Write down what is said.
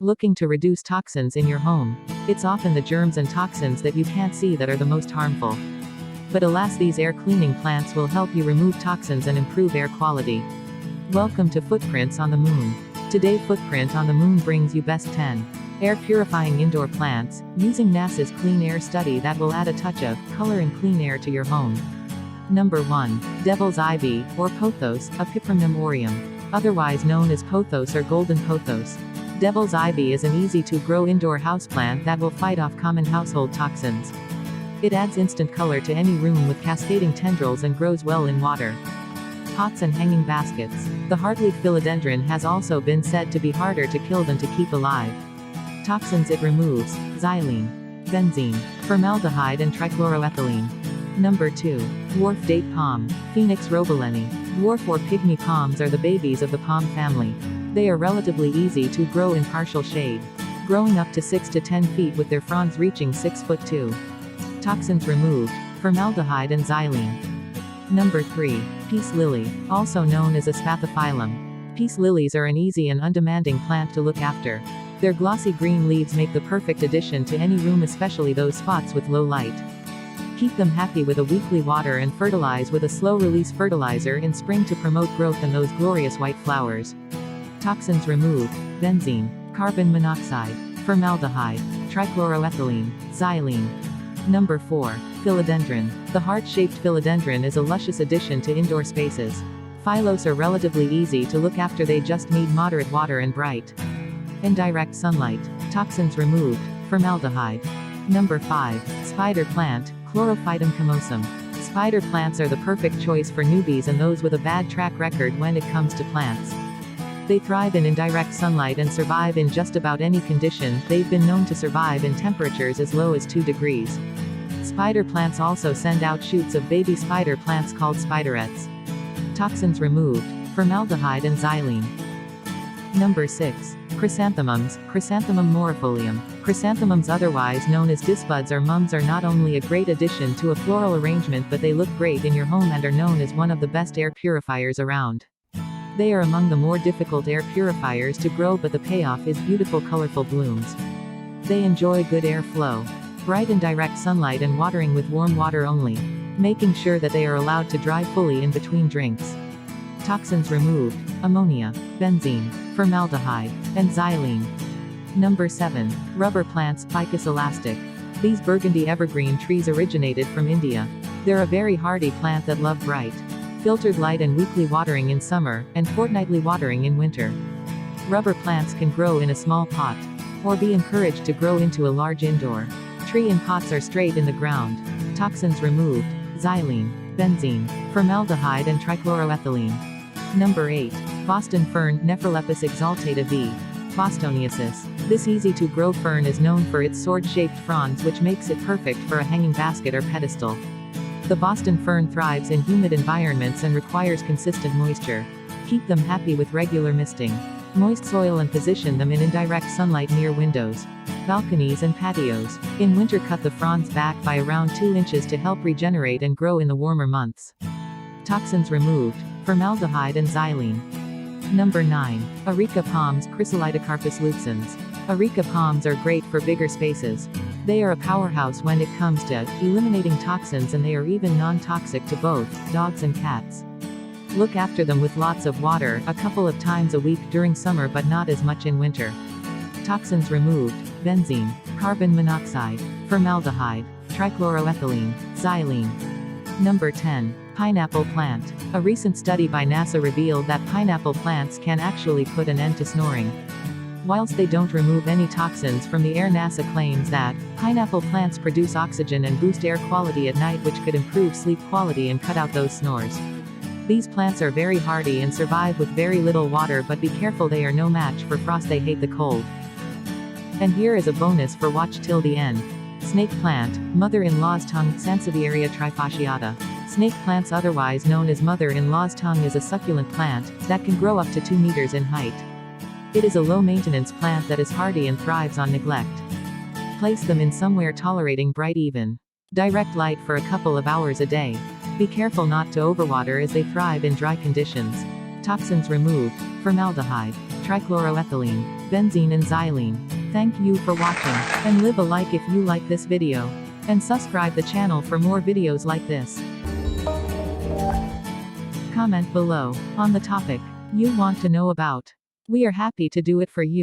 Looking to reduce toxins in your home? It's often the germs and toxins that you can't see that are the most harmful. But alas, these air cleaning plants will help you remove toxins and improve air quality. Welcome to Footprints on the Moon. Today, Footprint on the Moon brings you best 10 air purifying indoor plants, using NASA's clean air study that will add a touch of color and clean air to your home. Number 1. Devil's Ivy, or Pothos, Apiphragmum aureum. Otherwise known as pothos or golden pothos. Devil's Ivy is an easy-to-grow indoor houseplant that will fight off common household toxins. It adds instant color to any room with cascading tendrils and grows well in water. Pots and hanging baskets. The hardleaf philodendron has also been said to be harder to kill than to keep alive. Toxins it removes: xylene, benzene, formaldehyde and trichloroethylene. Number 2. Dwarf date palm, Phoenix roboleni. Dwarf or pygmy palms are the babies of the palm family. They are relatively easy to grow in partial shade, growing up to 6 to 10 feet with their fronds reaching 6 foot 2. Toxins removed: formaldehyde and xylene. Number 3. Peace lily, also known as a spathiphyllum. Peace lilies are an easy and undemanding plant to look after. Their glossy green leaves make the perfect addition to any room, especially those spots with low light. Keep them happy with a weekly water and fertilize with a slow-release fertilizer in spring to promote growth in those glorious white flowers. Toxins removed: benzene, carbon monoxide, formaldehyde, trichloroethylene, xylene. Number 4. Philodendron. The heart-shaped philodendron is a luscious addition to indoor spaces. Phylos are relatively easy to look after, they just need moderate water and bright and direct sunlight. Toxins removed: formaldehyde. Number 5. Spider plant, Chlorophytum chimosum. Spider plants are the perfect choice for newbies and those with a bad track record when it comes to plants. They thrive in indirect sunlight and survive in just about any condition. They've been known to survive in temperatures as low as 2 degrees. Spider plants also send out shoots of baby spider plants called spiderets. Toxins removed: formaldehyde and xylene. Number 6. Chrysanthemums, Chrysanthemum morifolium. Chrysanthemums, otherwise known as disbuds or mums, are not only a great addition to a floral arrangement, but they look great in your home and are known as one of the best air purifiers around. They are among the more difficult air purifiers to grow, but the payoff is beautiful colorful blooms. They enjoy good air flow, bright and direct sunlight, and watering with warm water only, making sure that they are allowed to dry fully in between drinks. Toxins removed: ammonia, benzene, formaldehyde, and xylene. Number 7. Rubber plants, Ficus elastic. These burgundy evergreen trees originated from India. They're a very hardy plant that love bright, filtered light and weekly watering in summer, and fortnightly watering in winter. Rubber plants can grow in a small pot, or be encouraged to grow into a large indoor tree in pots or straight in the ground. Toxins removed: xylene, benzene, formaldehyde and trichloroethylene. Number 8. Boston fern, Nephrolepis exaltata v. bostoniasis. This easy-to-grow fern is known for its sword-shaped fronds, which makes it perfect for a hanging basket or pedestal. The Boston fern thrives in humid environments and requires consistent moisture. Keep them happy with regular misting, moist soil, and position them in indirect sunlight near windows, balconies and patios. In winter, cut the fronds back by around 2 inches to help regenerate and grow in the warmer months. Toxins removed: formaldehyde and xylene. Number 9. Eureka Palms, Chrysalidocarpus luxans. Eureka palms are great for bigger spaces. They are a powerhouse when it comes to eliminating toxins, and they are even non-toxic to both dogs and cats. Look after them with lots of water, a couple of times a week during summer, but not as much in winter. Toxins removed: benzene, carbon monoxide, formaldehyde, trichloroethylene, xylene. Number 10. Pineapple plant. A recent study by NASA revealed that pineapple plants can actually put an end to snoring. Whilst they don't remove any toxins from the air, NASA claims that pineapple plants produce oxygen and boost air quality at night, which could improve sleep quality and cut out those snores. These plants are very hardy and survive with very little water, but be careful, they are no match for frost, they hate the cold. And here is a bonus for watch till the end. Snake plant, mother-in-law's tongue, Sansevieria trifasciata. Snake plants, otherwise known as mother-in-law's tongue, is a succulent plant that can grow up to 2 meters in height. It is a low-maintenance plant that is hardy and thrives on neglect. Place them in somewhere tolerating bright, even direct light for a couple of hours a day. Be careful not to overwater as they thrive in dry conditions. Toxins removed: formaldehyde, trichloroethylene, benzene and xylene. Thank you for watching, and leave a like if you like this video. And subscribe the channel for more videos like this. Comment below on the topic you want to know about. We are happy to do it for you.